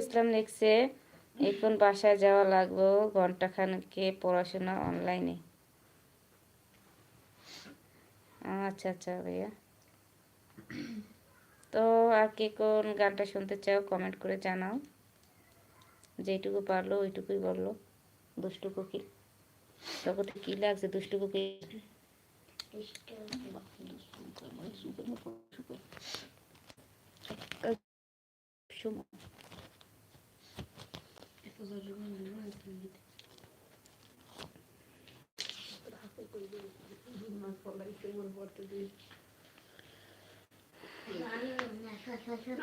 ইসলাম লিখছে এখন বাসায় যাওয়া লাগবে ঘন্টাখানেকে পড়াশোনা অনলাইনে। আচ্ছা আচ্ছা ভাইয়া, তো আর কে কোন গানটা শুনতে চাও কমেন্ট করে জানাও। যেটুকু পারলো ওইটুকুই বললো। দুষ্টু কোকিল, তখন কি লাগছে দুষ্টু কোকিল?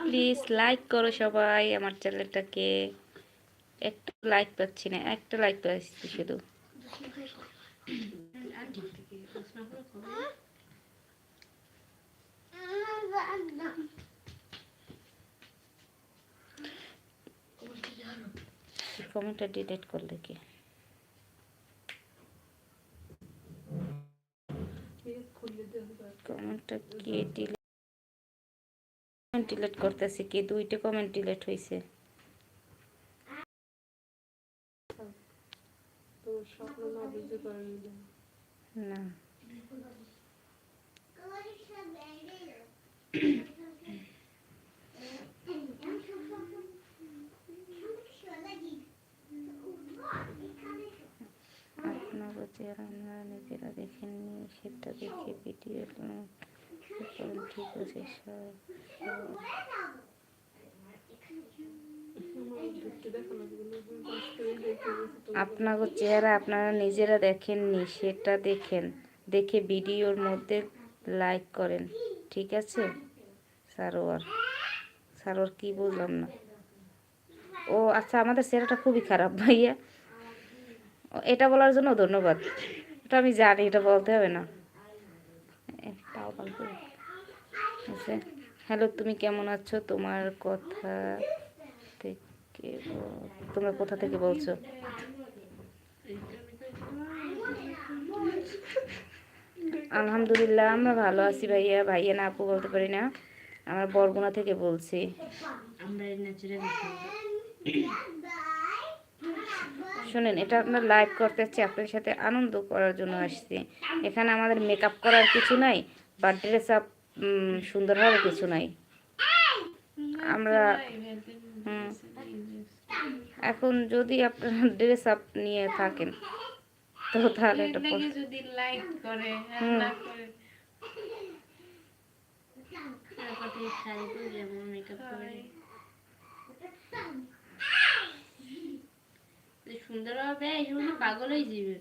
প্লিজ লাইক করো সবাই আমার চ্যানেলটাকে। একটা লাইক পাচ্ছি না, একটা লাইক পাচ্ছি শুধু। কমেন্টটা ডিলিট করলে কি? কমেন্টটা কি ডিলিট করতেছে কি? দুইটা কমেন্ট ডিলিট হয়েছে। না আপনার চেহারা আপনারা নিজেরা দেখেননি, সেটা দেখে ভিডিও করেন। ঠিক আছে স্যার। আপনার চেহারা আপনারা নিজেরা দেখেননি, সেটা দেখে ভিডিওর মধ্যে লাইক করেন। ঠিক আছে সারোয়ার কি বুঝলাম না। ও আচ্ছা, আমাদের চেহারাটা খুবই খারাপ ভাইয়া, এটা বলার জন্য ধন্যবাদ। এটা আমি জানি, এটা বলতে হবে না। হ্যালো, তুমি কেমন আছো? তোমরা কোথা থেকে বলছো? আলহামদুলিল্লাহ আমরা ভালো আছি ভাইয়া। ভাইয়া না আপু বলতে পারি না, আমরা বরগুনা থেকে বলছি। শোনেন, এটা আপনার লাইভ করতে চাচ্ছি, আপনার সাথে আনন্দ করার জন্য আসছি। এখানে আমাদের মেকআপ করার কিছু নাই বা ড্রেস আপ সুন্দর হওয়ার কিছু নাই। আমরা এখন যদি আপনারা ড্রেস আপ নিয়ে থাকেন তো তাহলে এটা যদি লাইক করে না করে সুন্দর হবে, পাগল হয়ে যাবে।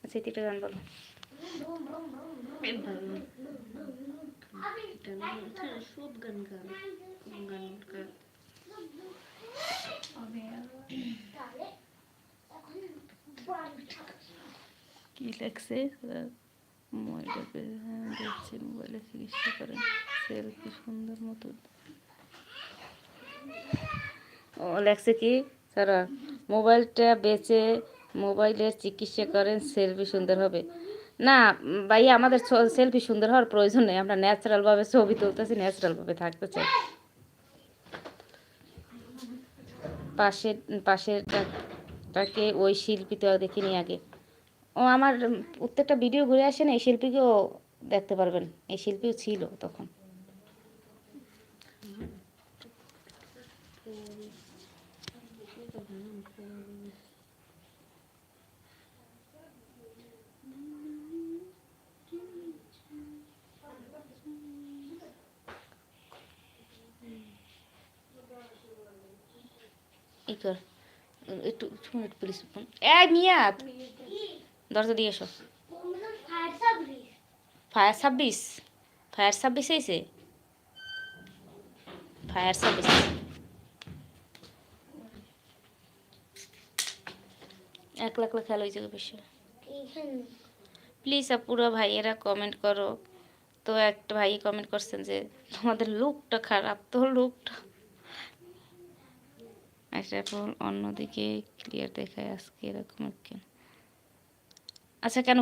আচ্ছা, এটা গান বলো। সব গান কি লাগছে? মোবাইলে চিকিৎসা করেন, সেলফি সুন্দর মতো। ও লেখছে কি স্যার, মোবাইলটা বেচে মোবাইলের চিকিৎসা করেন, সেলফি সুন্দর হবে। না ভাইয়া, আমাদের সেলফি সুন্দর হওয়ার প্রয়োজন নেই, আমরা ন্যাচারালভাবে ছবি তুলতেছি, ন্যাচারালভাবে থাকতে চাই। পাশেরটাকে ওই শিল্পী তো দেখিনি আগে। ও আমার প্রত্যেকটা ভিডিও ঘুরে আসে না, এই শিল্পীকেও দেখতে পারবেন, এই শিল্পীও ছিল তখন। এই কর একটু মিনিট প্লিজ। এই মিয়াদ, দরজা দিয়ে এসো। ফায়ার সার্ভিস এসে ফায়ার সার্ভিস একলা একলা খেলা হয়ে যাবে বেশি। প্লিজ আপুরা ভাইয়েরা কমেন্ট করো। তো একটা ভাই কমেন্ট করছেন যে তোমাদের লুকটা খারাপ, তো লুকটা একটা অন্যদিকে ক্লিয়ার দেখায় আজকে এরকম কেন? আচ্ছা কেন